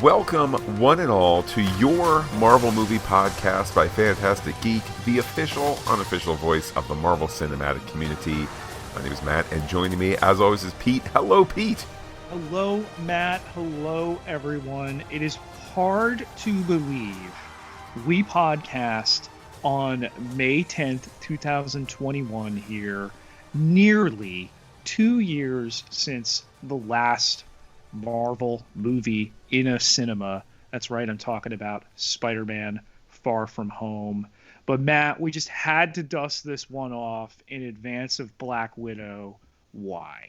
Welcome, one and all, to your Marvel Movie Podcast by Fantastic Geek, the official, unofficial voice of the Marvel Cinematic Community. My name is Matt, and joining me, as always, is Pete. Hello, Pete. Hello, Matt. Hello, everyone. It is hard to believe we podcast on May 10th, 2021 here, nearly 2 years since the last Marvel movie in a cinema. That's right, I'm talking about Spider-Man Far From Home. But Matt, we just had to dust this one off in advance of Black Widow. Why?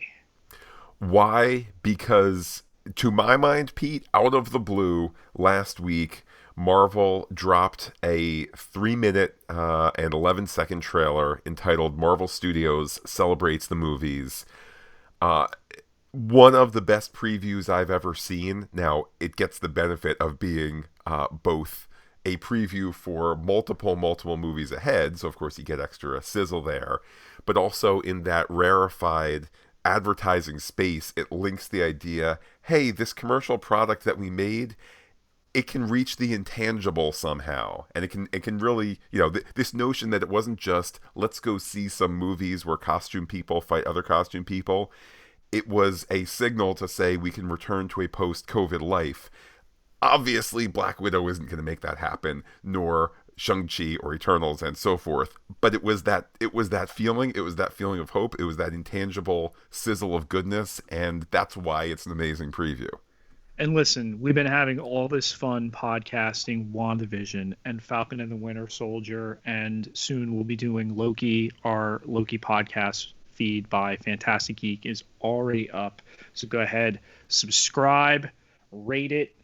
Why? Because, to my mind, Pete, out of the blue, last week, Marvel dropped a 3-minute and 11-second trailer entitled Marvel Studios Celebrates the Movies. One of the best previews I've ever seen. Now, it gets the benefit of being both a preview for multiple movies ahead, so of course you get extra sizzle there, but also in that rarefied advertising space, it links the idea, hey, this commercial product that we made, it can reach the intangible somehow, and it can really, this notion that it wasn't just, let's go see some movies where costume people fight other costume people. It was a signal to say we can return to a post-COVID life. Obviously, Black Widow isn't going to make that happen, nor Shang-Chi or Eternals and so forth. But it was that feeling. It was that feeling of hope. It was that intangible sizzle of goodness, and that's why it's an amazing preview. And listen, we've been having all this fun podcasting WandaVision and Falcon and the Winter Soldier, and soon we'll be doing Loki. Our Loki podcast feed by Fantastic Geek is already up. So go ahead, subscribe, rate it,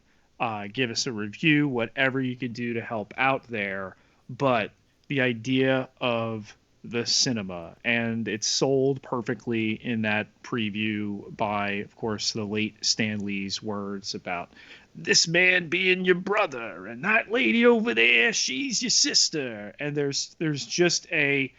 give us a review, whatever you could do to help out there. But the idea of the cinema, and it's sold perfectly in that preview by, of course, the late Stan Lee's words about this man being your brother and that lady over there, she's your sister. And there's just a,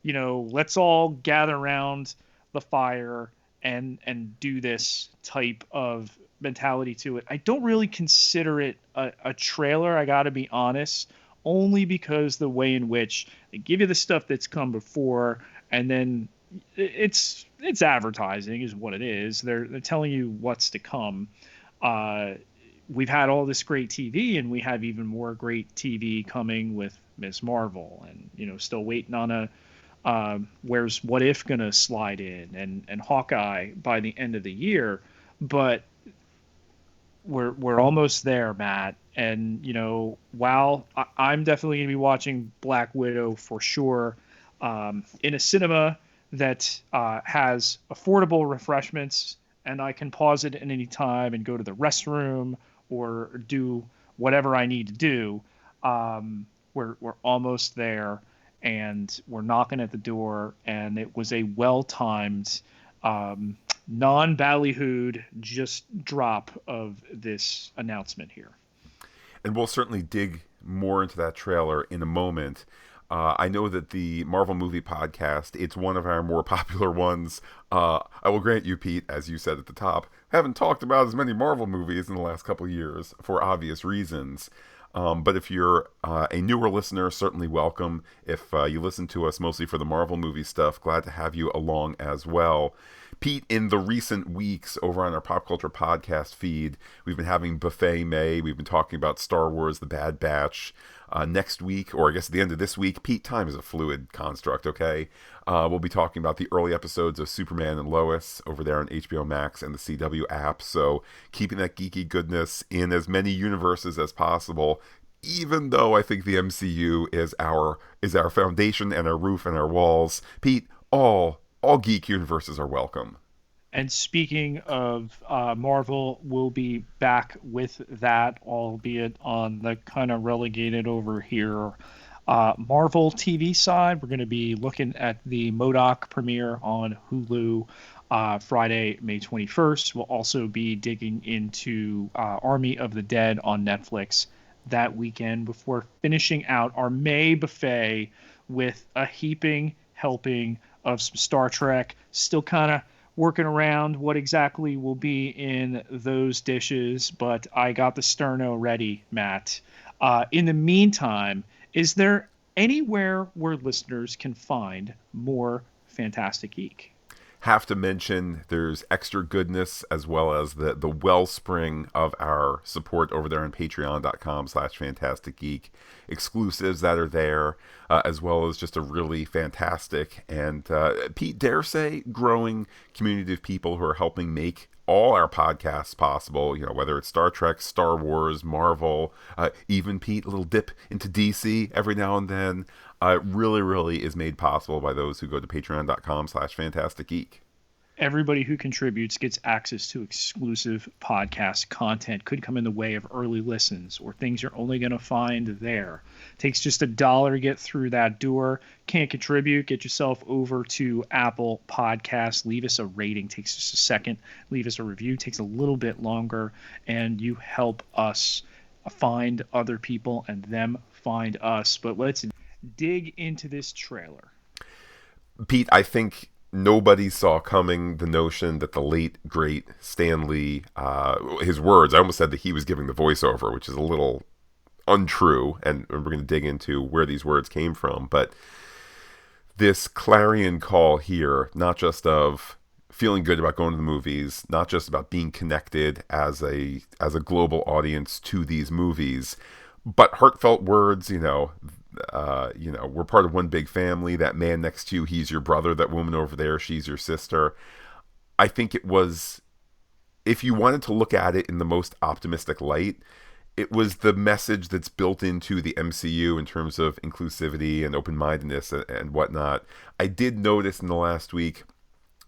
let's all gather around the fire and do this type of mentality to it. I don't really consider it a trailer, I gotta be honest, only because the way in which they give you the stuff that's come before, and then it's advertising is what it is. They're telling you what's to come. We've had all this great TV, and we have even more great TV coming with Ms. Marvel, and still waiting on where's What If gonna slide in, and Hawkeye by the end of the year. But we're almost there, Matt. And while I'm definitely gonna be watching Black Widow for sure, in a cinema that has affordable refreshments, and I can pause it at any time and go to the restroom or do whatever I need to do. We're almost there, and we're knocking at the door, and it was a well-timed, non-ballyhooed just drop of this announcement here. And we'll certainly dig more into that trailer in a moment. I know that the Marvel Movie Podcast, it's one of our more popular ones. I will grant you, Pete, as you said at the top, haven't talked about as many Marvel movies in the last couple of years for obvious reasons. But if you're a newer listener, certainly welcome. If you listen to us mostly for the Marvel movie stuff, glad to have you along as well. Pete, in the recent weeks over on our Pop Culture Podcast feed, we've been having Buffet May. We've been talking about Star Wars, The Bad Batch. Next week, or I guess at the end of this week, Pete, time is a fluid construct, okay? We'll be talking about the early episodes of Superman and Lois over there on HBO Max and the CW app. So keeping that geeky goodness in as many universes as possible, even though I think the MCU is our foundation and our roof and our walls. Pete, all geek universes are welcome. And speaking of Marvel, we'll be back with that, albeit on the kind of relegated over here Marvel TV side. We're going to be looking at the MODOK premiere on Hulu Friday, May 21st. We'll also be digging into Army of the Dead on Netflix that weekend before finishing out our May buffet with a heaping helping of some Star Trek. Still kind of working around what exactly will be in those dishes, but I got the sterno ready, Matt. In the meantime, is there anywhere where listeners can find more Fantastic Geek? Have to mention there's extra goodness as well as the wellspring of our support over there on patreon.com/fantasticgeek, exclusives that are there, as well as just a really fantastic and Pete dare say growing community of people who are helping make all our podcasts possible, whether it's Star Trek, Star Wars, Marvel, even Pete, a little dip into DC every now and then. Really, really is made possible by those who go to patreon.com/fantasticgeek. Everybody who contributes gets access to exclusive podcast content. Could come in the way of early listens or things you're only going to find there. Takes just $1 to get through that door. Can't contribute? Get yourself over to Apple Podcasts. Leave us a rating. Takes just a second. Leave us a review. Takes a little bit longer. And you help us find other people and them find us. But let's dig into this trailer. Pete, I think nobody saw coming the notion that the late, great Stan Lee, his words, I almost said that he was giving the voiceover, which is a little untrue, and we're going to dig into where these words came from, but this clarion call here, not just of feeling good about going to the movies, not just about being connected as a global audience to these movies, but heartfelt words, we're part of one big family. That man next to you, he's your brother. That woman over there, she's your sister. I think it was, if you wanted to look at it in the most optimistic light, it was the message that's built into the MCU in terms of inclusivity and open-mindedness and whatnot. I did notice in the last week,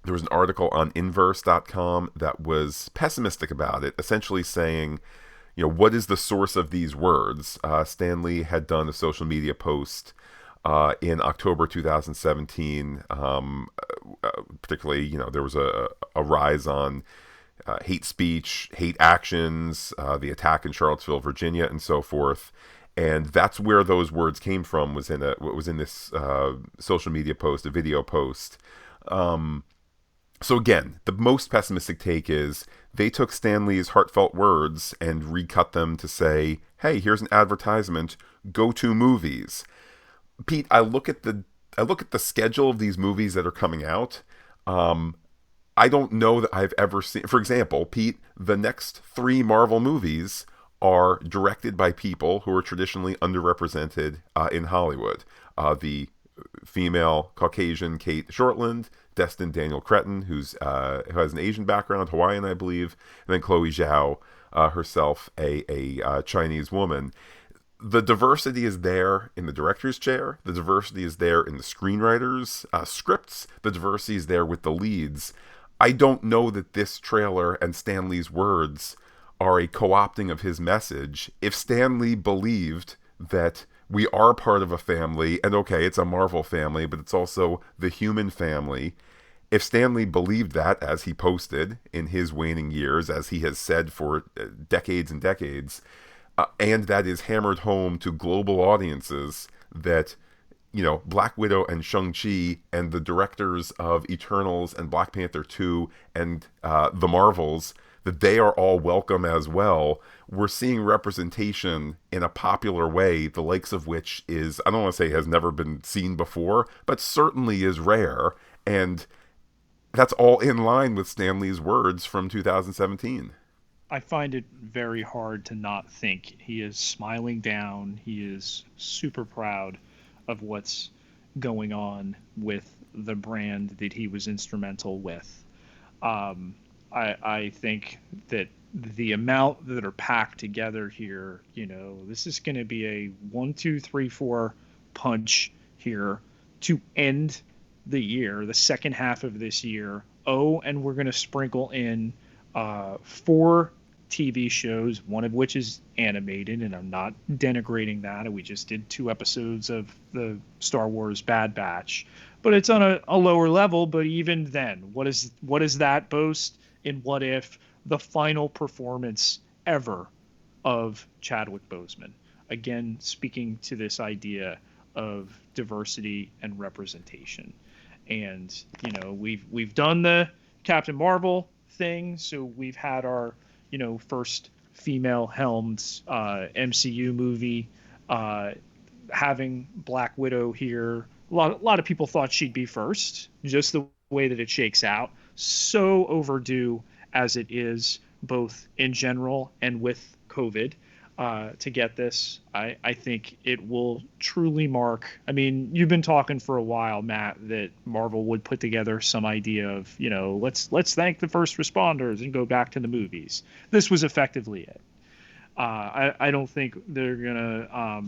there was an article on Inverse.com that was pessimistic about it, essentially saying, what is the source of these words? Stan Lee had done a social media post in October 2017. Particularly, there was a rise on hate speech, hate actions, the attack in Charlottesville, Virginia, and so forth. And that's where those words came from. Was in this social media post, a video post. So again, the most pessimistic take is they took Stan Lee's heartfelt words and recut them to say, hey, here's an advertisement, go to movies. Pete, I look at the schedule of these movies that are coming out. I don't know that I've ever seen, for example, Pete, the next 3 Marvel movies are directed by people who are traditionally underrepresented in Hollywood. The female Caucasian Kate Shortland, destined Daniel Cretton, who has an Asian background, Hawaiian, I believe, and then Chloe Zhao, herself a Chinese woman. The diversity is there in the director's chair. The diversity is there in the screenwriters' scripts. The diversity is there with the leads. I don't know that this trailer and Stan Lee's words are a co-opting of his message. If Stan Lee believed that we are part of a family, and okay, it's a Marvel family, but it's also the human family. If Stan Lee believed that, as he posted in his waning years, as he has said for decades and decades, and that is hammered home to global audiences, that, Black Widow and Shang-Chi and the directors of Eternals and Black Panther 2 and the Marvels, that they are all welcome as well. We're seeing representation in a popular way, the likes of which is, I don't want to say has never been seen before, but certainly is rare. And that's all in line with Stan Lee's words from 2017. I find it very hard to not think he is smiling down. He is super proud of what's going on with the brand that he was instrumental with. I think that the amount that are packed together here, this is going to be a 1, 2, 3, 4 punch here to end the year, the second half of this year. Oh, and we're going to sprinkle in 4 TV shows, one of which is animated, and I'm not denigrating that. We just did 2 episodes of the Star Wars Bad Batch, but it's on a lower level. But even then, what is that boast in What If? The final performance ever of Chadwick Boseman, again speaking to this idea of diversity and representation. And we've done the Captain Marvel thing. So we've had our, first female helmed MCU movie. Uh, Having Black Widow here, a lot of people thought she'd be first, just the way that it shakes out. So overdue as it is, both in general and with COVID, to get this. I think it will truly mark. I mean, you've been talking for a while, Matt, that Marvel would put together some idea of, let's thank the first responders and go back to the movies. This was effectively it. I don't think they're gonna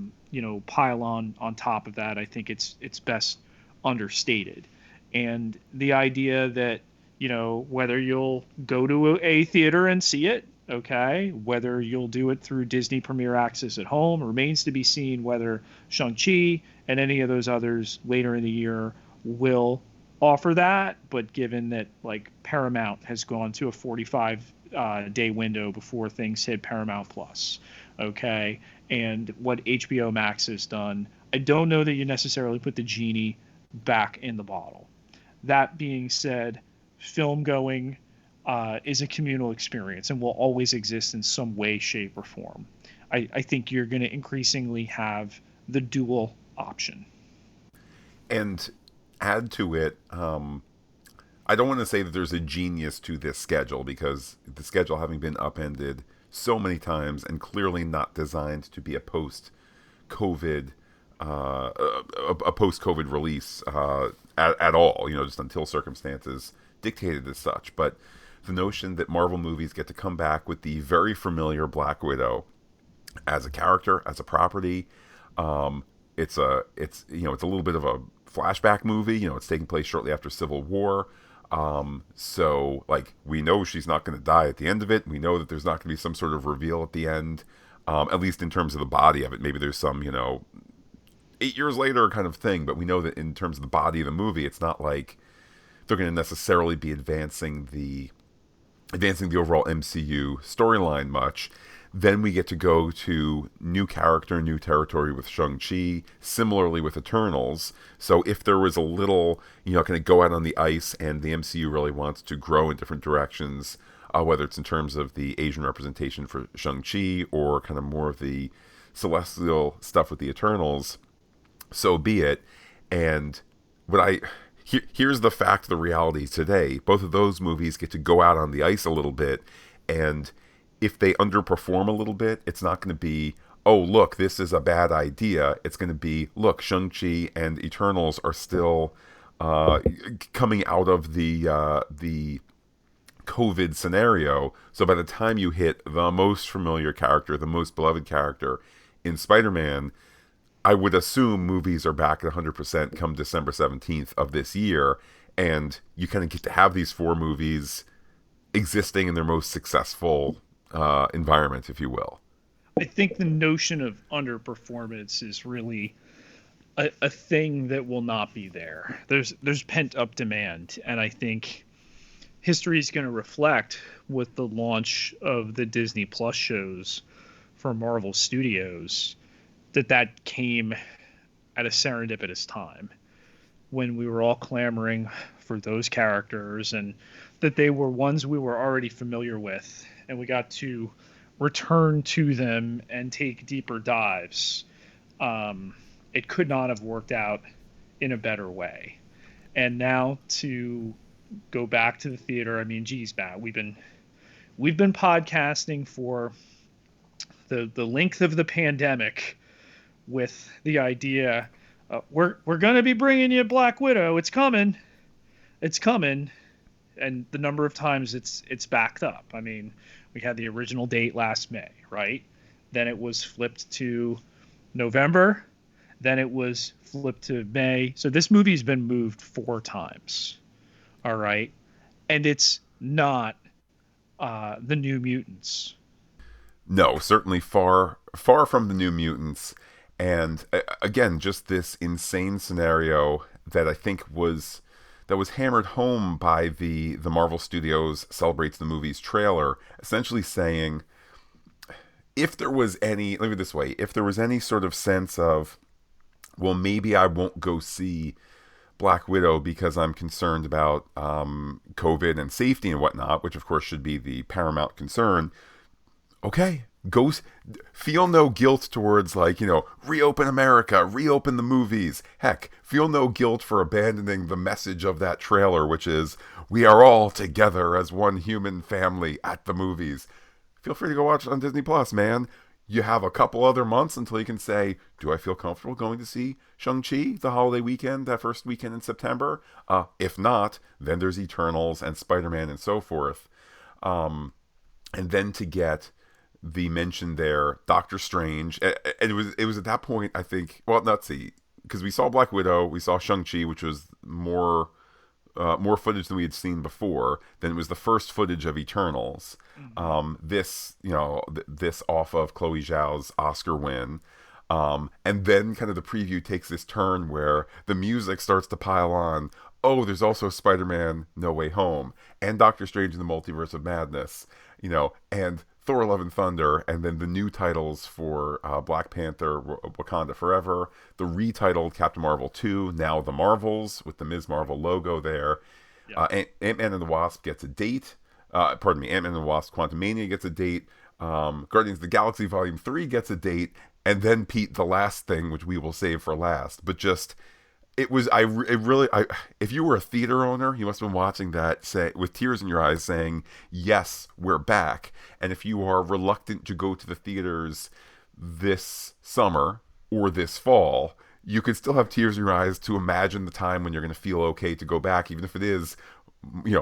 pile on top of that. I think it's best understated, and the idea that whether you'll go to a theater and see it, okay, whether you'll do it through Disney Premier Access at home remains to be seen. Whether Shang-Chi and any of those others later in the year will offer that, but given that like Paramount has gone to a 45 day window before things hit Paramount Plus, okay, and what HBO Max has done, I don't know that you necessarily put the genie back in the bottle. That being said, film going is a communal experience and will always exist in some way, shape, or form. I think you're going to increasingly have the dual option. And add to it, I don't want to say that there's a genius to this schedule, because the schedule having been upended so many times and clearly not designed to be a post-COVID a post-COVID release at all, just until circumstances dictated as such. But the notion that Marvel movies get to come back with the very familiar Black Widow as a character, as a property, it's a little bit of a flashback movie. It's taking place shortly after Civil War. So like we know she's not going to die at the end of it. We know that there's not going to be some sort of reveal at the end, at least in terms of the body of it. Maybe there's some 8 years later kind of thing, but we know that in terms of the body of the movie, it's not like they're going to necessarily be advancing the overall MCU storyline much. Then we get to go to new character, new territory with Shang-Chi, similarly with Eternals. So if there was a little, kind of go out on the ice and the MCU really wants to grow in different directions, whether it's in terms of the Asian representation for Shang-Chi or kind of more of the celestial stuff with the Eternals, so be it. And here's the fact, the reality today. Both of those movies get to go out on the ice a little bit, and if they underperform a little bit, it's not going to be, oh, look, this is a bad idea. It's going to be, look, Shang-Chi and Eternals are still coming out of the COVID scenario. So by the time you hit the most familiar character, the most beloved character in Spider-Man, I would assume movies are back at 100% come December 17th of this year. And you kind of get to have these four movies existing in their most successful environment, if you will. I think the notion of underperformance is really a thing that will not be there. There's pent up demand, and I think history is going to reflect with the launch of the Disney Plus shows for Marvel Studios that came at a serendipitous time when we were all clamoring for those characters, and that they were ones we were already familiar with, and we got to return to them and take deeper dives. It could not have worked out in a better way. And now to go back to the theater, I mean, geez, Matt, we've been podcasting for the length of the pandemic with the idea, we're going to be bringing you Black Widow. It's coming. And the number of times it's backed up. I mean, we had the original date last May, right? Then it was flipped to November. Then it was flipped to May. So this movie's been moved 4 times. All right. And it's not the New Mutants. No, certainly far from the New Mutants. And again, just this insane scenario that I think was hammered home by the Marvel Studios Celebrates the Movies trailer, essentially saying, if there was any, let me put it this way, if there was any sort of sense of, well, maybe I won't go see Black Widow because I'm concerned about COVID and safety and whatnot, which of course should be the paramount concern. Okay, go feel no guilt towards, like, reopen America, reopen the movies. Heck, feel no guilt for abandoning the message of that trailer, which is we are all together as one human family at the movies. Feel free to go watch it on Disney Plus, man. You have a couple other months until you can say, do I feel comfortable going to see Shang-Chi the holiday weekend, that first weekend in September? If not, then there's Eternals and Spider-Man and so forth. And then to get the mention there, Doctor Strange. And it was at that point, I think, well, let's see, because we saw Black Widow, we saw Shang-Chi, which was more footage than we had seen before. Then it was the first footage of Eternals. This off of Chloe Zhao's Oscar win. And then kind of the preview takes this turn where the music starts to pile on. Oh, there's also Spider-Man No Way Home and Doctor Strange in the Multiverse of Madness, and Thor Love and Thunder, and then the new titles for Black Panther, Wakanda Forever, the retitled Captain Marvel 2, now The Marvels, with the Ms. Marvel logo there. Yeah. Ant-Man and the Wasp gets a date. Ant-Man and the Wasp Quantumania gets a date. Guardians of the Galaxy Volume 3 gets a date. And then, Pete, the last thing, which we will save for last, but just... if you were a theater owner, you must have been watching that with tears in your eyes saying, yes, we're back. And if you are reluctant to go to the theaters this summer or this fall, you could still have tears in your eyes to imagine the time when you're going to feel okay to go back, even if it is,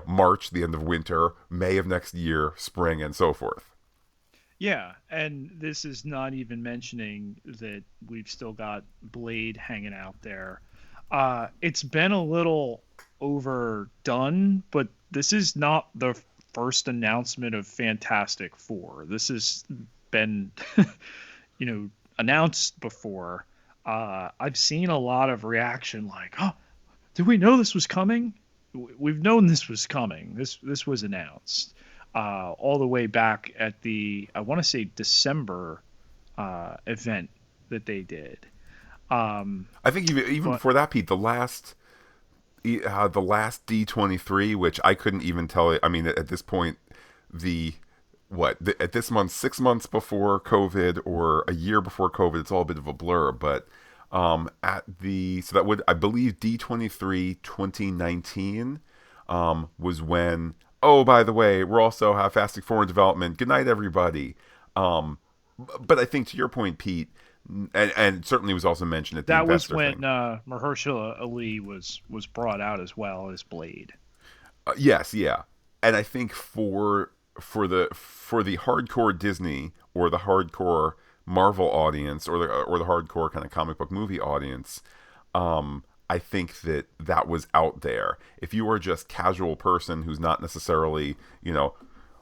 March, the end of winter, May of next year, spring, and so forth. Yeah, and this is not even mentioning that we've still got Blade hanging out there. It's been a little overdone, but this is not the first announcement of Fantastic Four. This has been, announced before. I've seen a lot of reaction like, oh, did we know this was coming? We've known this was coming. This was announced all the way back at the, I want to say, December event that they did. I think even before that, Pete, the last D23, which I couldn't even tell. I mean, at this point, at this month, 6 months before COVID or a year before COVID, it's all a bit of a blur. But so that would, I believe, D23 2019 was when. Oh, by the way, we're also have Fantastic Four in development. Good night, everybody. But I think to your point, Pete. And certainly was also mentioned at the investor thing. That was when Mahershala Ali was brought out as well as Blade. Yes, yeah, and I think for the hardcore Disney or the hardcore Marvel audience or the hardcore kind of comic book movie audience, I think that was out there. If you are just casual person who's not necessarily,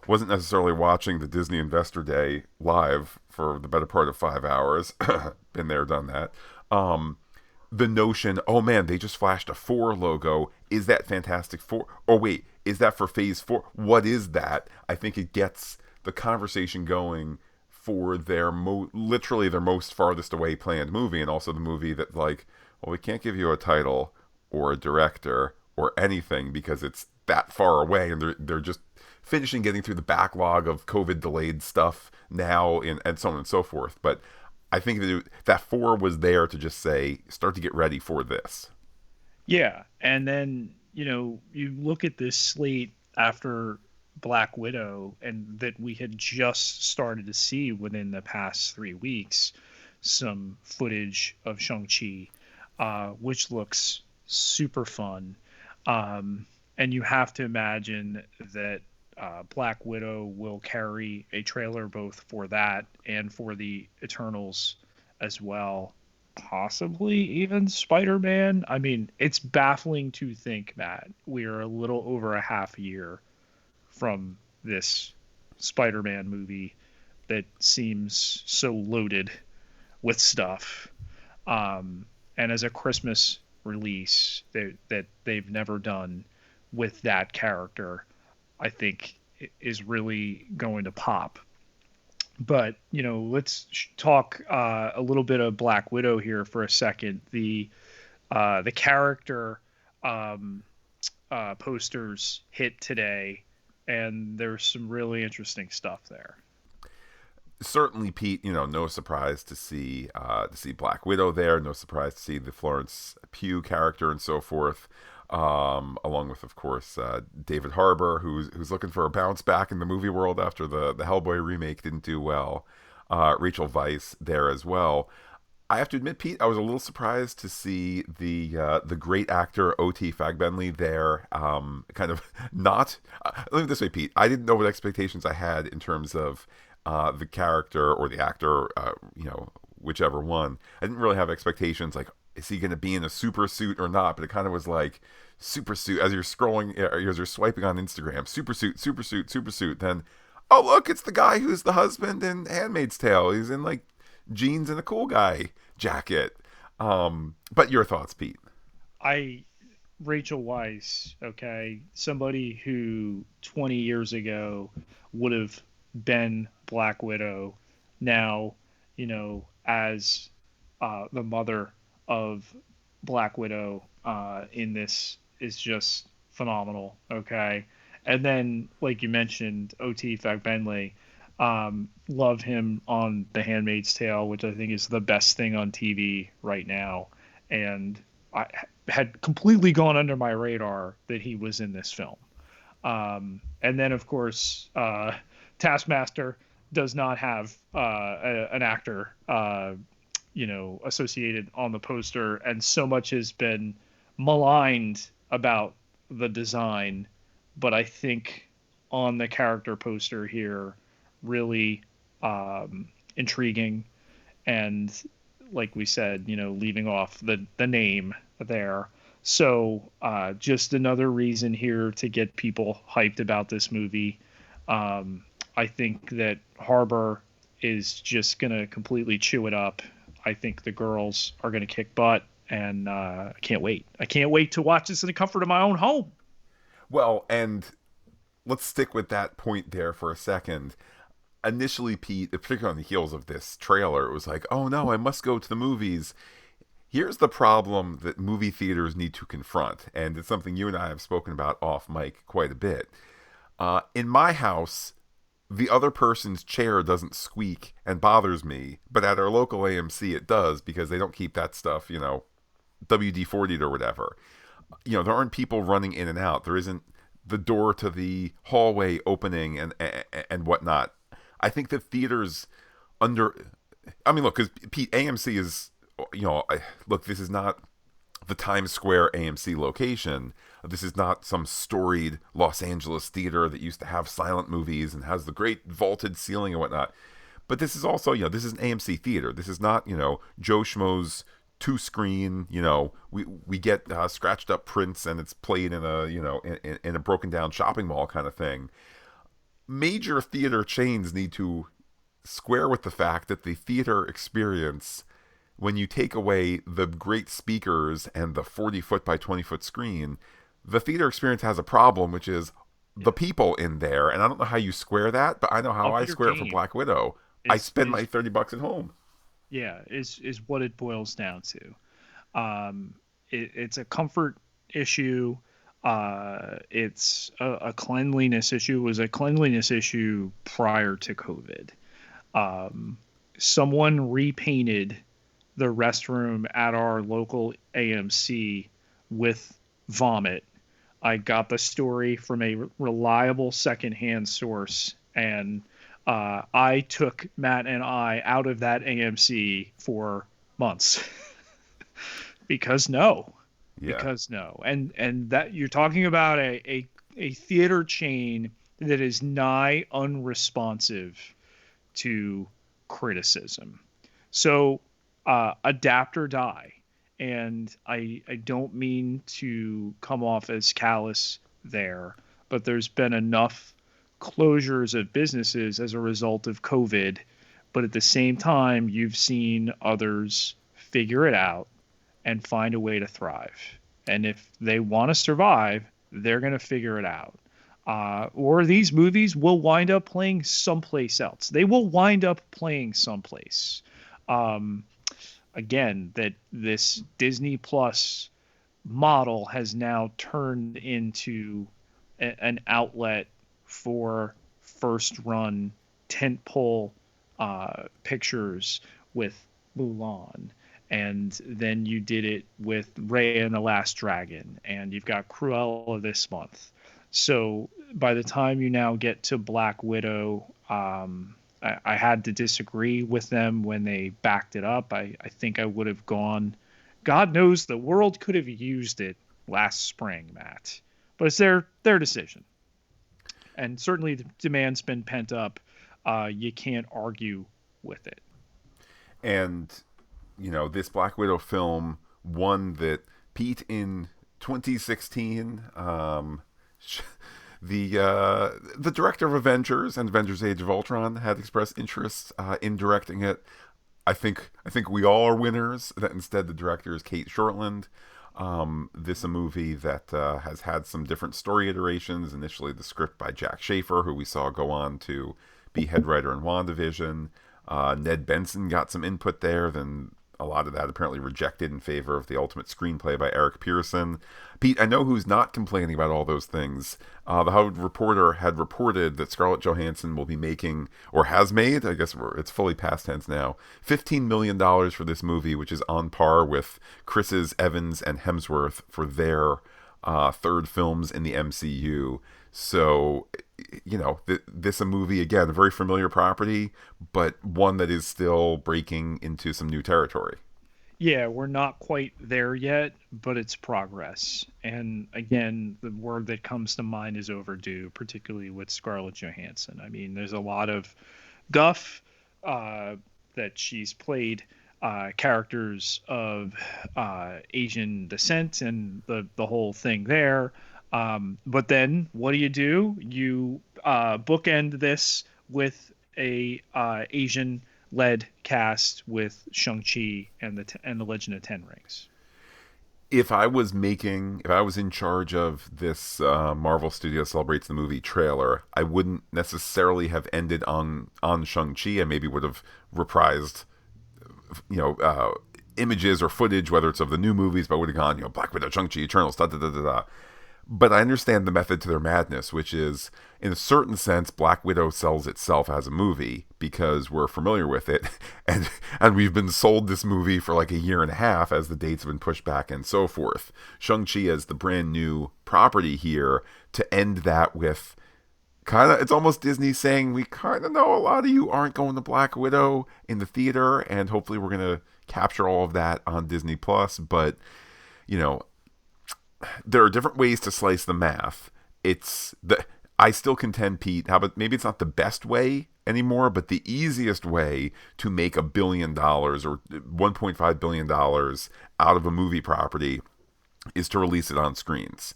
wasn't necessarily watching the Disney Investor Day live for the better part of 5 hours. Been there, done that. The notion, oh man, they just flashed a 4 logo. Is that Fantastic Four? Oh wait, is that for Phase 4? What is that? I think it gets the conversation going for their literally their most farthest away planned movie, and also the movie that, like, well, we can't give you a title or a director or anything because it's that far away, and they're just finishing getting through the backlog of COVID delayed stuff now and so on and so forth. But I think that 4 was there to just say, start to get ready for this. Yeah. And then, you look at this slate after Black Widow, and that we had just started to see within the past 3 weeks some footage of Shang-Chi, which looks super fun. And you have to imagine that Black Widow will carry a trailer both for that and for the Eternals as well. Possibly even Spider-Man. I mean, it's baffling to think, Matt, we are a little over a half year from this Spider-Man movie that seems so loaded with stuff. And as a Christmas release that they've never done with that character, I think is really going to pop. But, let's talk a little bit of Black Widow here for a second. The character um, posters hit today, and there's some really interesting stuff there. Certainly, Pete. No surprise to see Black Widow there. No surprise to see the Florence Pugh character and so forth. Along with, of course, David Harbour, who's looking for a bounce back in the movie world after the Hellboy remake didn't do well. Rachel Weisz there as well. I have to admit, Pete, I was a little surprised to see the great actor O.T. Fagbenle there. Kind of not. Let me this way, Pete. I didn't know what expectations I had in terms of the character or the actor. Whichever one. I didn't really have expectations like, is he going to be in a super suit or not? But it kind of was like super suit as you're scrolling, as you're swiping on Instagram. Super suit, super suit, super suit. Then, oh look, it's the guy who's the husband in Handmaid's Tale. He's in like jeans and a cool guy jacket. But your thoughts, Pete? Rachel Weisz, okay, somebody who 20 years ago would have been Black Widow, now, as the mother of Black Widow in this is just phenomenal, okay? And then, like you mentioned, O.T. Fagbenle, love him on The Handmaid's Tale, which I think is the best thing on TV right now. And I had completely gone under my radar that he was in this film. And then, of course, Taskmaster does not have an actor, associated on the poster, and so much has been maligned about the design. But I think on the character poster here, really intriguing, and like we said, leaving off the name there. So just another reason here to get people hyped about this movie. I think that Harbour is just going to completely chew it up. I think the girls are going to kick butt, and I can't wait. I can't wait to watch this in the comfort of my own home. Well, and let's stick with that point there for a second. Initially, Pete, particularly on the heels of this trailer, it was like, oh no, I must go to the movies. Here's the problem that movie theaters need to confront, and it's something you and I have spoken about off mic quite a bit. In my house, the other person's chair doesn't squeak and bothers me, but at our local AMC it does, because they don't keep that stuff, WD-40'd or whatever. There aren't people running in and out. There isn't the door to the hallway opening and whatnot. I think the theaters look, because Pete, AMC is, look, this is not the Times Square AMC location. This is not some storied Los Angeles theater that used to have silent movies and has the great vaulted ceiling and whatnot. But this is also, this is an AMC theater. This is not, Joe Schmo's two screen. We get scratched up prints and it's played in a, in a broken down shopping mall kind of thing. Major theater chains need to square with the fact that the theater experience, when you take away the great speakers and the 40-foot by 20-foot screen, the theater experience has a problem, which is the people in there. And I don't know how you square that, but I know how I square it for Black Widow. I spend my $30 at home. Yeah, is what it boils down to. It's a comfort issue. It's a cleanliness issue. It was a cleanliness issue prior to COVID. Someone repainted the restroom at our local AMC with vomit. I got the story from a reliable secondhand source, and I took Matt and I out of that AMC for months because no. And that you're talking about a theater chain that is nigh unresponsive to criticism. So adapt or die. And I don't mean to come off as callous there, but there's been enough closures of businesses as a result of COVID. But at the same time, you've seen others figure it out and find a way to thrive. And if they want to survive, they're going to figure it out. Or these movies will wind up playing someplace else. They will wind up playing someplace. Again, that this Disney Plus model has now turned into an outlet for first run tentpole pictures with Mulan. And then you did it with Raya and the Last Dragon, and you've got Cruella this month. So by the time you now get to Black Widow, I had to disagree with them when they backed it up. I think I would have gone. God knows the world could have used it last spring, Matt, but it's their decision, and certainly the demand's been pent up. You can't argue with it. And this Black Widow film, one that Pete in 2016, the director of Avengers and Avengers: Age of Ultron had expressed interest in directing it. I think we all are winners. That instead the director is Kate Shortland. This a movie that has had some different story iterations. Initially, the script by Jack Schaefer, who we saw go on to be head writer in WandaVision. Ned Benson got some input there. Then a lot of that apparently rejected in favor of the ultimate screenplay by Eric Pearson. Pete, I know who's not complaining about all those things. The Hollywood Reporter had reported that Scarlett Johansson will be making, or has made, I guess it's fully past tense now, $15 million for this movie, which is on par with Chris's, Evans, and Hemsworth for their third films in the MCU. So, this a movie, again, a very familiar property, but one that is still breaking into some new territory. Yeah, we're not quite there yet, but it's progress. And again, the word that comes to mind is overdue, particularly with Scarlett Johansson. I mean, there's a lot of guff that she's played characters of Asian descent and the whole thing there. But then what do? You bookend this with a Asian led cast with Shang-Chi and the Legend of Ten Rings. If I was in charge of this Marvel Studios Celebrates the Movie trailer, I wouldn't necessarily have ended on Shang-Chi. I maybe would have reprised, images or footage, whether it's of the new movies, but I would have gone, Black Widow, Shang-Chi, Eternals, da da da da da. But I understand the method to their madness, which is, in a certain sense, Black Widow sells itself as a movie because we're familiar with it, and we've been sold this movie for like a year and a half as the dates have been pushed back and so forth. Shang-Chi as the brand new property here, to end that with it's almost Disney saying, we kind of know a lot of you aren't going to Black Widow in the theater, and hopefully we're going to capture all of that on Disney Plus. But there are different ways to slice the math. I still contend, Pete, how about maybe it's not the best way anymore, but the easiest way to make $1 billion or $1.5 billion out of a movie property is to release it on screens.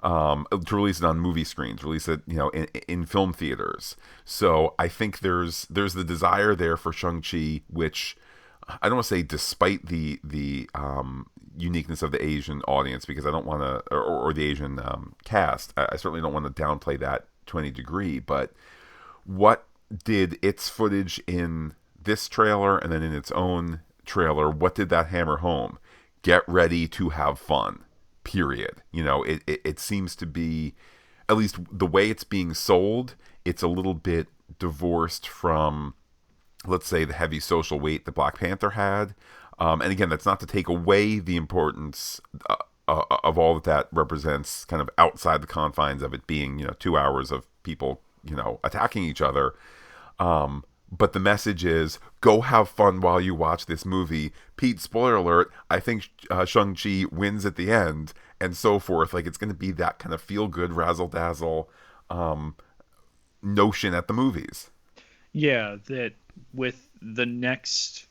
To release it on movie screens, release it, in film theaters. So I think there's the desire there for Shang-Chi, which I don't want to say despite the uniqueness of the Asian audience, because I don't want to, or the Asian cast. I certainly don't want to downplay that to any degree. But what did its footage in this trailer and then in its own trailer, what did that hammer home? Get ready to have fun. Period. It seems to be, at least the way it's being sold, it's a little bit divorced from, let's say, the heavy social weight that Black Panther had. And again, that's not to take away the importance of all that represents, kind of outside the confines of it being, 2 hours of people, attacking each other. But the message is, go have fun while you watch this movie. Pete, spoiler alert, I think Shang-Chi wins at the end, and so forth. Like, it's going to be that kind of feel-good, razzle-dazzle notion at the movies. Yeah, that with the next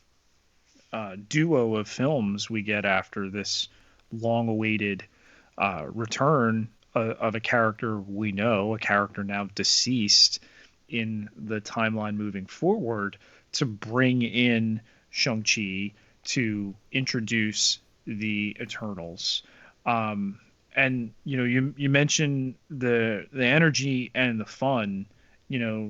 duo of films we get after this long-awaited return of a character we know, a character now deceased in the timeline moving forward, to bring in Shang-Chi to introduce the Eternals. And you mentioned the energy and the fun.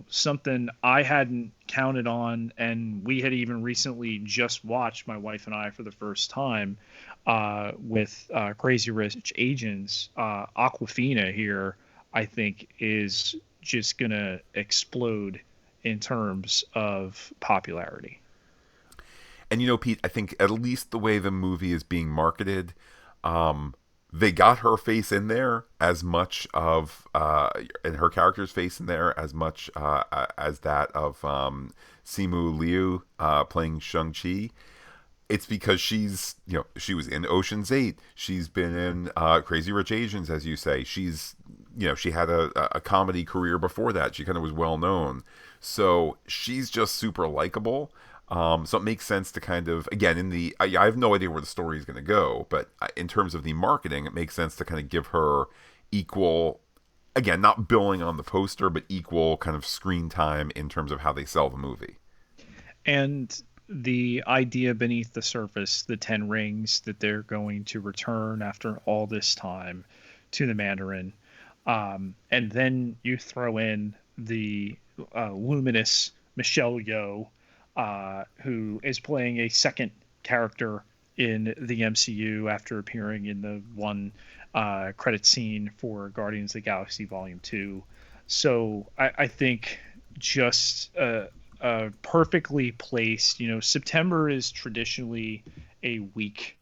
Something I hadn't counted on, and we had even recently just watched, my wife and I, for the first time, with Crazy Rich Asians, Aquafina here, I think, is just gonna explode in terms of popularity. And Pete, I think at least the way the movie is being marketed, um, they got her face in there as much of, and her character's face in there as much as that of Simu Liu playing Shang-Chi. It's because she was in Ocean's 8. She's been in Crazy Rich Asians, as you say. She had a comedy career before that. She kind of was well known. So she's just super likable. So it makes sense to kind of, again, I have no idea where the story is going to go, but in terms of the marketing, it makes sense to kind of give her equal, again, not billing on the poster, but equal kind of screen time in terms of how they sell the movie. And the idea beneath the surface, the 10 rings that they're going to return after all this time to the Mandarin. And then you throw in the luminous Michelle Yeoh, who is playing a second character in the MCU after appearing in the one credit scene for Guardians of the Galaxy Volume 2. So I think just perfectly placed. September is traditionally a weak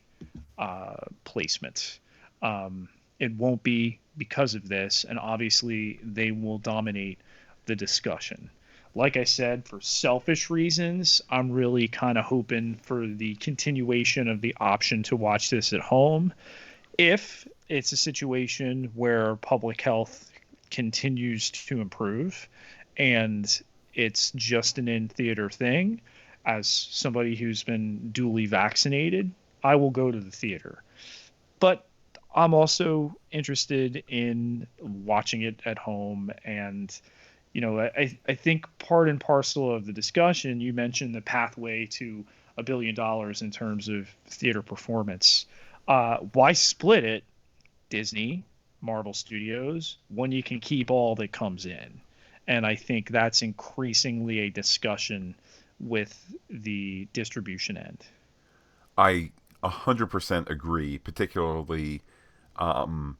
placement. It won't be because of this, and obviously they will dominate the discussion. Like I said, for selfish reasons, I'm really kind of hoping for the continuation of the option to watch this at home. If it's a situation where public health continues to improve and it's just an in-theater thing, as somebody who's been duly vaccinated, I will go to the theater. But I'm also interested in watching it at home. And I think part and parcel of the discussion, you mentioned the pathway to $1 billion in terms of theater performance. Why split it, Disney, Marvel Studios, when you can keep all that comes in? And I think that's increasingly a discussion with the distribution end. I 100% agree, particularly, all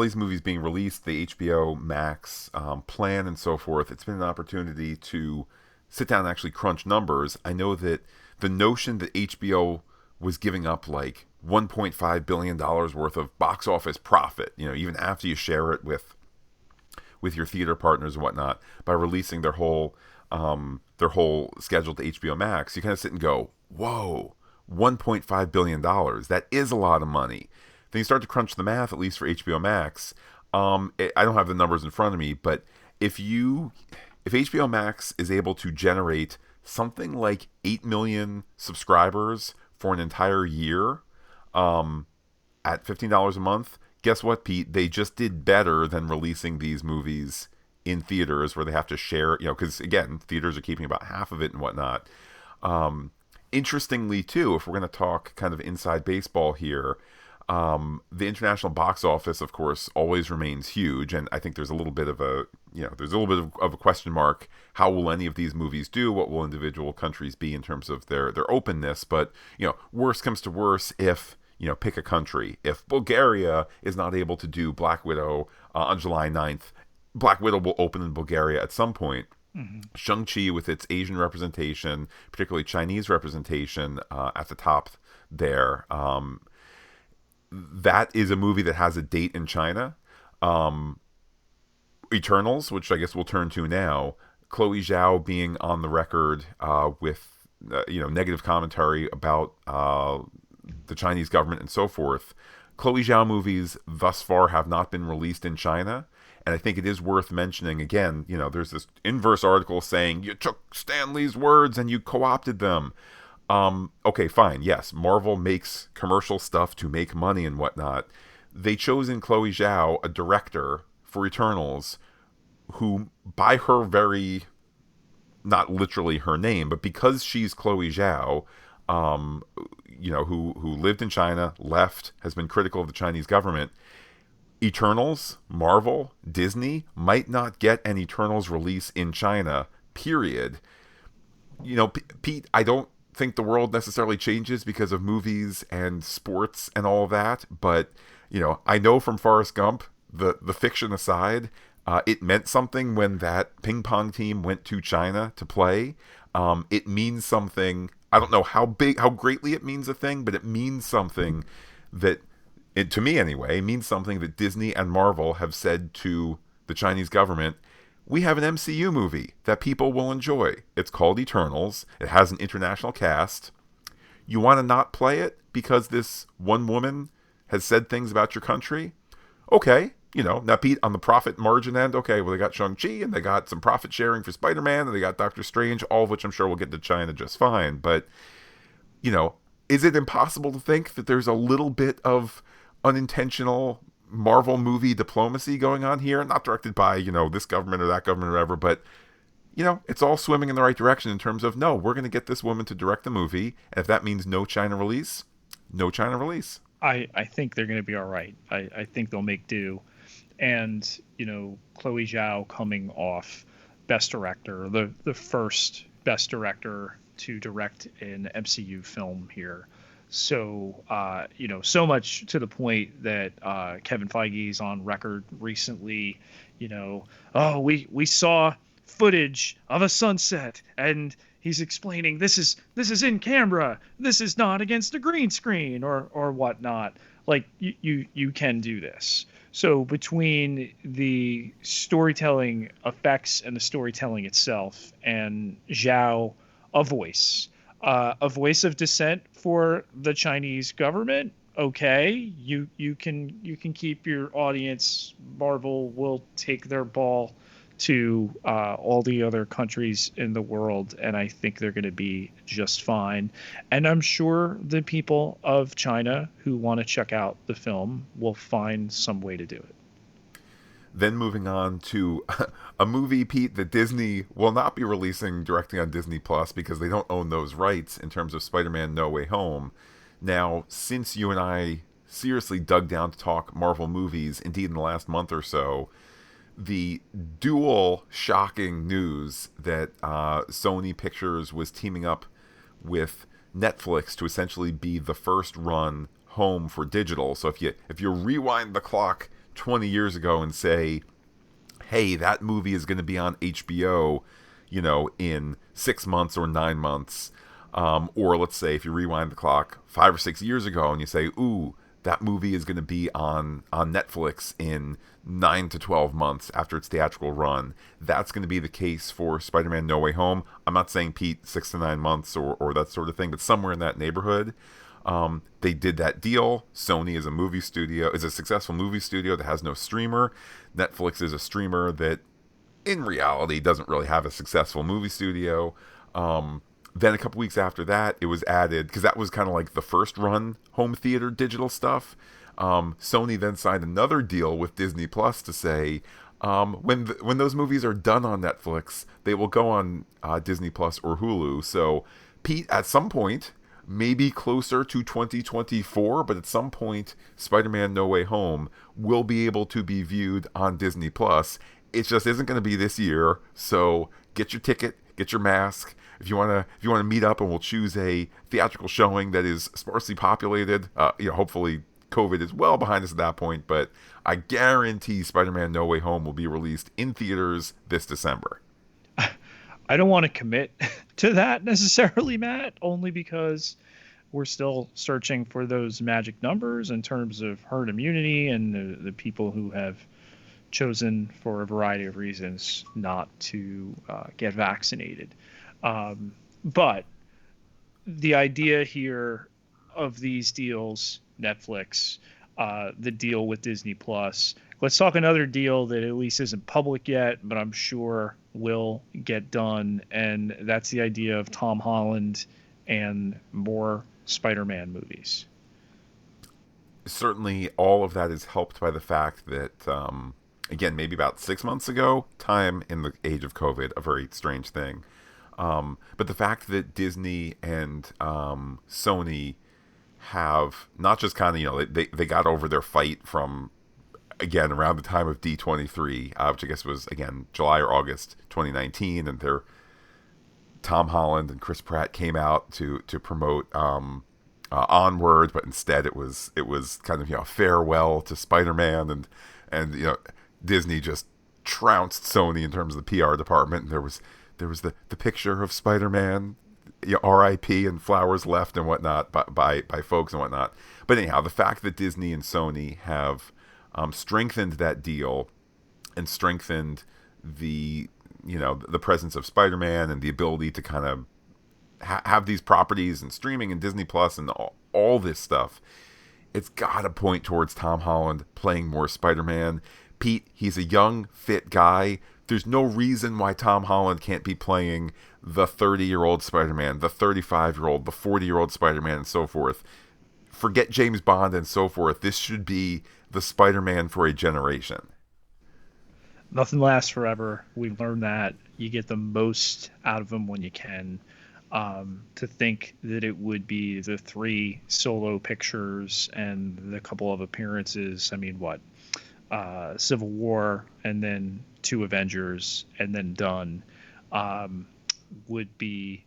these movies being released, the HBO Max plan and so forth. It's been an opportunity to sit down and actually crunch numbers. I know that the notion that HBO was giving up like $1.5 billion worth of box office profit, even after you share it with your theater partners and whatnot, by releasing their whole schedule to HBO Max, you kind of sit and go, whoa, $1.5 billion. That is a lot of money. Then you start to crunch the math, at least for HBO Max. I don't have the numbers in front of me, but if HBO Max is able to generate something like 8 million subscribers for an entire year at $15 a month, guess what, Pete? They just did better than releasing these movies in theaters where they have to share, because again, theaters are keeping about half of it and whatnot. Interestingly, too, if we're going to talk kind of inside baseball here, the international box office, of course, always remains huge, and I think there's a little bit of a question mark. How will any of these movies do? What will individual countries be in terms of their openness? But worst comes to worst, if pick a country. If Bulgaria is not able to do Black Widow on July 9th, Black Widow will open in Bulgaria at some point. Mm-hmm. Shang-Chi, with its Asian representation, particularly Chinese representation at the top there, that is a movie that has a date in China. Eternals, which I guess we'll turn to now, Chloe Zhao being on the record with negative commentary about the Chinese government and so forth. Chloe Zhao movies thus far have not been released in China, and I think it is worth mentioning again. There's this inverse article saying you took Stan Lee's words and you co-opted them. Okay, fine. Yes, Marvel makes commercial stuff to make money and whatnot. They chose in Chloe Zhao, a director for Eternals, who, by her very, not literally her name, but because she's Chloe Zhao, who lived in China, left, has been critical of the Chinese government. Eternals, Marvel, Disney might not get an Eternals release in China, period. Pete, I don't think the world necessarily changes because of movies and sports and all of that, but I know from Forrest Gump, the fiction aside, it meant something when that ping pong team went to China to play. It means something. I don't know how greatly it means a thing, but it means something that, to me anyway, means something that Disney and Marvel have said to the Chinese government. We have an MCU movie that people will enjoy. It's called Eternals. It has an international cast. You want to not play it because this one woman has said things about your country? Okay. Now Pete, on the profit margin end, okay, well, they got Shang-Chi and they got some profit sharing for Spider-Man and they got Doctor Strange, all of which I'm sure will get to China just fine. But, is it impossible to think that there's a little bit of unintentional Marvel movie diplomacy going on here? Not directed by, this government or that government or whatever, but, it's all swimming in the right direction in terms of, no, we're going to get this woman to direct the movie. And if that means no China release, no China release. I think they're going to be all right. I think they'll make do. And, Chloe Zhao coming off Best Director, the first Best Director to direct an MCU film here. So, so much to the point that Kevin Feige's on record recently, oh, we saw footage of a sunset and he's explaining this is in camera. This is not against a green screen or whatnot. Like you can do this. So between the storytelling effects and the storytelling itself, and Zhao, a voice of dissent for the Chinese government. Okay, you can keep your audience. Marvel will take their ball to all the other countries in the world, and I think they're going to be just fine. And I'm sure the people of China who want to check out the film will find some way to do it. Then moving on to a movie, Pete, that Disney will not be releasing directly on Disney Plus because they don't own those rights in terms of Spider-Man No Way Home. Now, since you and I seriously dug down to talk Marvel movies, indeed in the last month or so, the dual shocking news that Sony Pictures was teaming up with Netflix to essentially be the first run home for digital. So if you rewind the clock 20 years ago and say, hey, that movie is going to be on HBO, in 6 months or 9 months, or let's say if you rewind the clock 5 or 6 years ago and you say, ooh, that movie is going to be on Netflix in 9 to 12 months after its theatrical run. That's going to be the case for Spider-Man No Way Home. I'm not saying, Pete, 6 to 9 months or that sort of thing, but somewhere in that neighborhood. They did that deal. Sony is a successful movie studio that has no streamer. Netflix is a streamer that in reality doesn't really have a successful movie studio. Then a couple weeks after that, it was added, because that was kind of like the first run home theater digital stuff. Sony then signed another deal with Disney Plus to say, when those movies are done on Netflix, they will go on Disney Plus or Hulu. So, Pete, at some point, maybe closer to 2024, but at some point, Spider-Man No Way Home will be able to be viewed on Disney Plus. It just isn't going to be this year. So get your ticket, get your mask. If you want to meet up, and we'll choose a theatrical showing that is sparsely populated. Hopefully COVID is well behind us at that point, but I guarantee Spider-Man No Way Home will be released in theaters this December. I don't want to commit to that necessarily, Matt, only because we're still searching for those magic numbers in terms of herd immunity and the people who have chosen for a variety of reasons not to get vaccinated. But the idea here of these deals, Netflix, the deal with Disney Plus, let's talk another deal that at least isn't public yet, but I'm sure will get done. And that's the idea of Tom Holland and more Spider-Man movies. Certainly all of that is helped by the fact that, again, maybe about 6 months ago, time in the age of COVID, a very strange thing. But the fact that Disney and Sony have not just kind of, they got over their fight from, again, around the time of D23, which I guess was, again, July or August 2019, and they're Tom Holland and Chris Pratt came out to promote Onward, but instead it was kind of, farewell to Spider-Man, and Disney just trounced Sony in terms of the PR department. And there was the picture of Spider-Man, R.I.P. and flowers left and whatnot by folks and whatnot. But anyhow, the fact that Disney and Sony have strengthened that deal and strengthened the the presence of Spider-Man and the ability to kind of have these properties and streaming and Disney Plus and all this stuff, it's got to point towards Tom Holland playing more Spider-Man. Pete, he's a young, fit guy. There's no reason why Tom Holland can't be playing the 30-year-old Spider-Man, the 35-year-old, the 40-year-old Spider-Man, and so forth. Forget James Bond and so forth. This should be the Spider-Man for a generation. Nothing lasts forever. We learned that. You get the most out of them when you can. To think that it would be the 3 solo pictures and the couple of appearances. I mean, what? Civil War and then 2 Avengers and then done, would be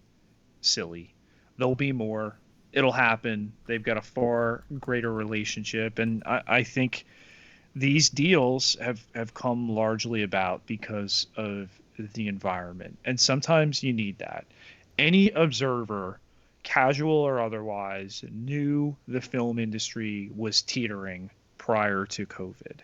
silly. There'll be more. It'll happen. They've got a far greater relationship. And I think these deals have come largely about because of the environment. And sometimes you need that. Any observer, casual or otherwise, knew the film industry was teetering prior to COVID.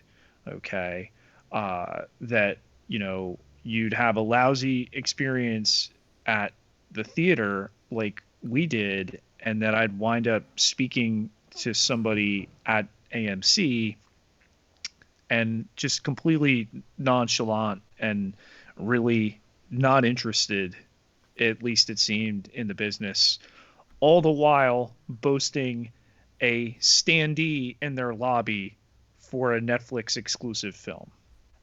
Okay. That, you'd have a lousy experience at the theater like we did, and that I'd wind up speaking to somebody at AMC and just completely nonchalant and really not interested, at least it seemed, in the business, all the while boasting a standee in their lobby for a Netflix exclusive film,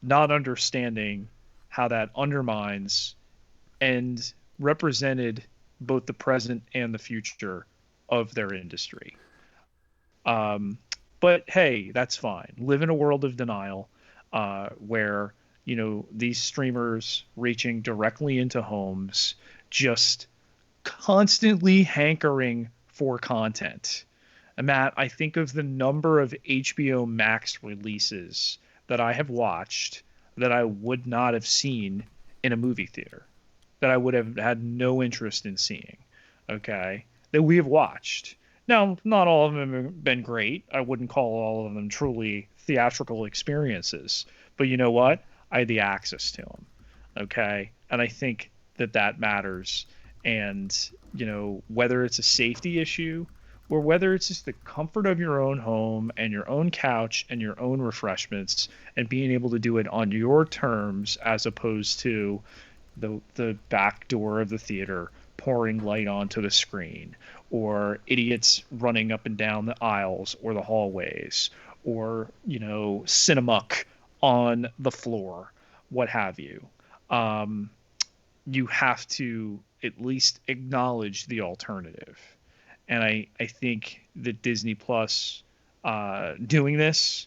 not understanding how that undermines and represented both the present and the future of their industry. But hey, that's fine. Live in a world of denial, where, these streamers reaching directly into homes, just constantly hankering for content. And Matt, I think of the number of HBO Max releases that I have watched that I would not have seen in a movie theater, that I would have had no interest in seeing, okay, that we have watched. Now, not all of them have been great. I wouldn't call all of them truly theatrical experiences. But you know what? I had the access to them, okay? And I think that matters. And, whether it's a safety issue or whether it's just the comfort of your own home and your own couch and your own refreshments and being able to do it on your terms as opposed to the back door of the theater pouring light onto the screen, or idiots running up and down the aisles or the hallways, or, cinemuck on the floor, what have you. You have to at least acknowledge the alternative. And I think that Disney Plus doing this,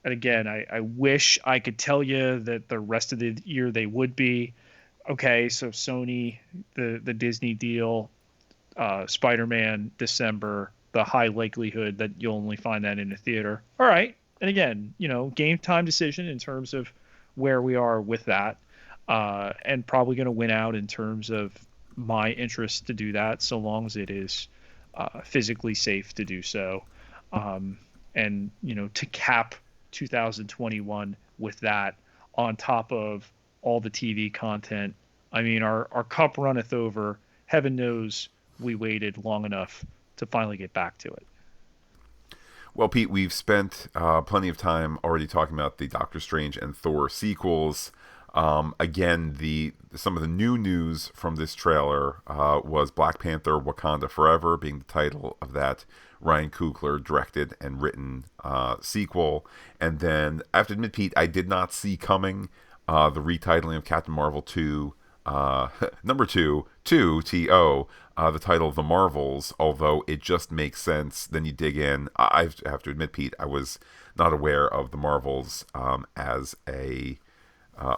and again, I wish I could tell you that the rest of the year they would be. Okay, so Sony, the Disney deal, Spider-Man, December, the high likelihood that you'll only find that in a theater. All right. And again, game time decision in terms of where we are with that, and probably going to win out in terms of my interest to do that, so long as it is physically safe to do so. And, to cap 2021 with that on top of all the TV content. I mean, our cup runneth over. Heaven knows we waited long enough to finally get back to it. Well, Pete, we've spent plenty of time already talking about the Doctor Strange and Thor sequels. Again, some of the new news from this trailer was Black Panther: Wakanda Forever being the title of that Ryan Coogler directed and written sequel. And then, I have to admit, Pete, I did not see coming the retitling of Captain Marvel 2, number 2, 2, the title of The Marvels, although it just makes sense. Then you dig in. I have to admit, Pete, I was not aware of The Marvels as a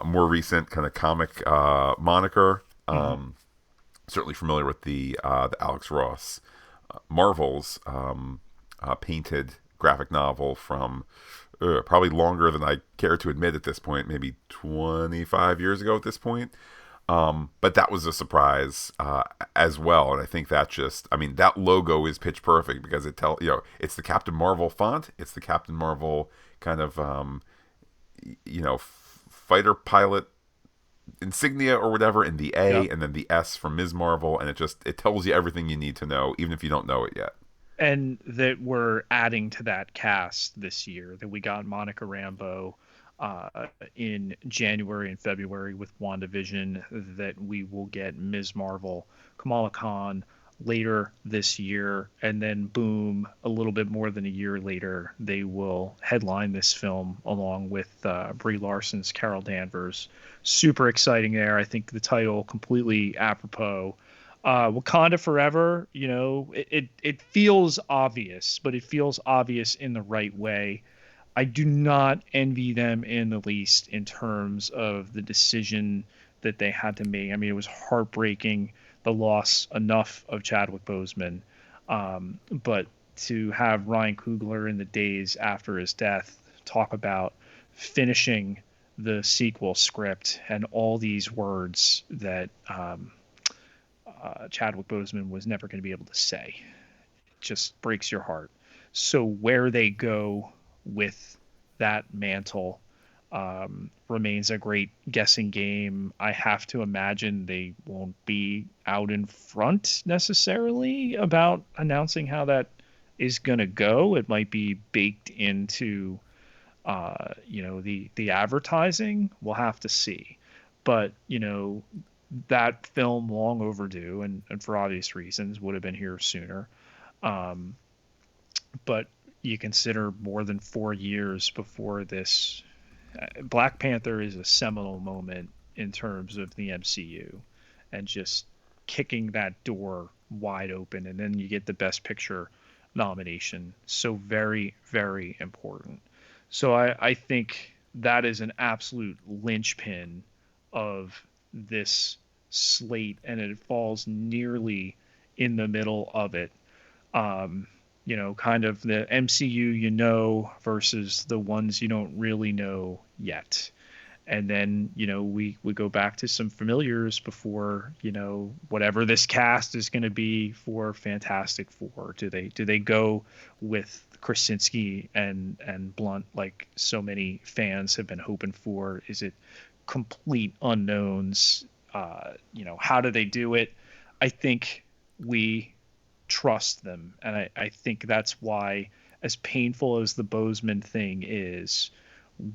more recent kind of comic moniker. certainly familiar with the Alex Ross Marvels painted graphic novel from probably longer than I care to admit at this point, maybe 25 years ago at this point. But that was a surprise as well, and I think that that logo is pitch perfect because it's the Captain Marvel font, it's the Captain Marvel kind of fighter pilot insignia or whatever in the A, Yep. and then the S from Ms. Marvel, and it tells you everything you need to know, even if you don't know it yet. And that we're adding to that cast this year. That we got Monica Rambeau in January and February with WandaVision. That we will get Ms. Marvel, Kamala Khan later this year, and then boom, a little bit more than a year later, they will headline this film along with Brie Larson's Carol Danvers. Super exciting there. I think the title completely apropos. Wakanda Forever, it feels obvious, but it feels obvious in the right way. I do not envy them in the least in terms of the decision that they had to make. I mean, it was heartbreaking, the loss enough of Chadwick Boseman, but to have Ryan Coogler in the days after his death talk about finishing the sequel script and all these words that Chadwick Boseman was never going to be able to say. It just breaks your heart. So where they go with that mantle remains a great guessing game. I have to imagine they won't be out in front necessarily about announcing how that is going to go. It might be baked into the advertising. We'll have to see. But that film, long overdue, and for obvious reasons would have been here sooner. But you consider more than 4 years before this. Black Panther is a seminal moment in terms of the MCU, and just kicking that door wide open, and then you get the Best Picture nomination. So very, very important. So I think that is an absolute linchpin of this slate, and it falls nearly in the middle of it. Kind of the MCU versus the ones you don't really know yet. And then we go back to some familiars before whatever this cast is going to be for Fantastic Four. Do they go with Krasinski and Blunt like so many fans have been hoping for? Is it complete unknowns? How do they do it? I think we trust them, and I think that's why, as painful as the Boseman thing is,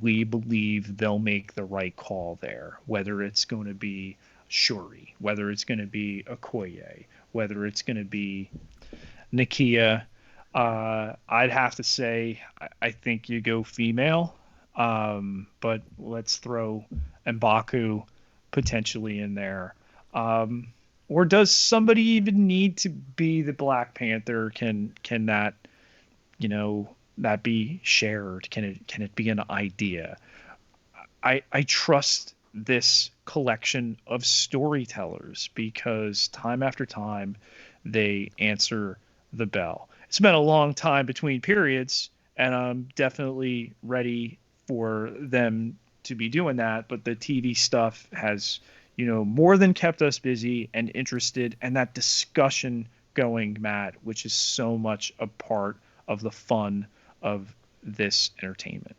we believe they'll make the right call there, whether it's going to be Shuri, whether it's going to be Okoye, whether it's going to be Nakia. I'd have to say I think you go female, but let's throw M'Baku potentially in there. Or does somebody even need to be the Black Panther? Can that that be shared? Can it be an idea? I trust this collection of storytellers because time after time they answer the bell. It's been a long time between periods, and I'm definitely ready for them to be doing that. But the TV stuff has, more than kept us busy and interested, and that discussion going, Matt, which is so much a part of the fun of this entertainment.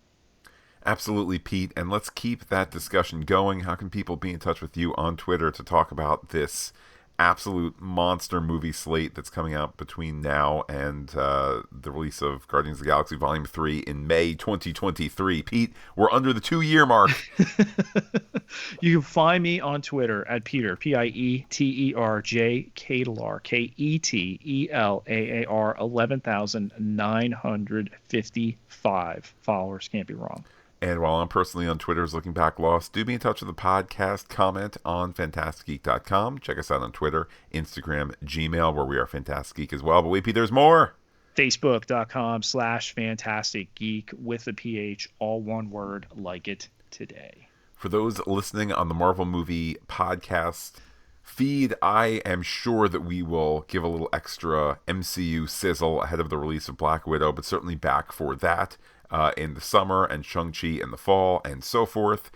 Absolutely, Pete. And let's keep that discussion going. How can people be in touch with you on Twitter to talk about this absolute monster movie slate that's coming out between now and the release of Guardians of the Galaxy Volume 3 in May 2023? Pete, we're under the 2-year mark. You can find me on Twitter at Peter, Pieterj Ketelaar, Ketelaar, 11,955 followers. Can't be wrong. And while I'm personally on Twitter as Looking Back Lost, do be in touch with the podcast. Comment on FantasticGeek.com. Check us out on Twitter, Instagram, Gmail, where we are Fantastic Geek as well. But wait, Pete, there's more. Facebook.com/Fantastic Geek with a PH, all one word, like it today. For those listening on the Marvel Movie Podcast Feed, I am sure that we will give a little extra MCU sizzle ahead of the release of Black Widow, but certainly back for that in the summer, and Shang-Chi in the fall, and so forth.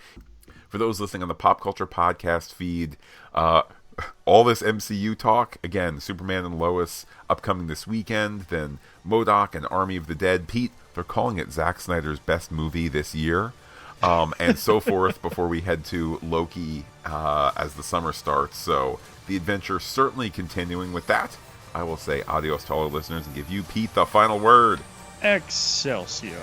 For those listening on the Pop Culture Podcast feed, all this MCU talk, again, Superman and Lois upcoming this weekend, then MODOK and Army of the Dead. Pete, they're calling it Zack Snyder's best movie this year, and so forth before we head to Loki as the summer starts. So the adventure certainly continuing. With that, I will say adios to all our listeners and give you, Pete, the final word. Excelsior.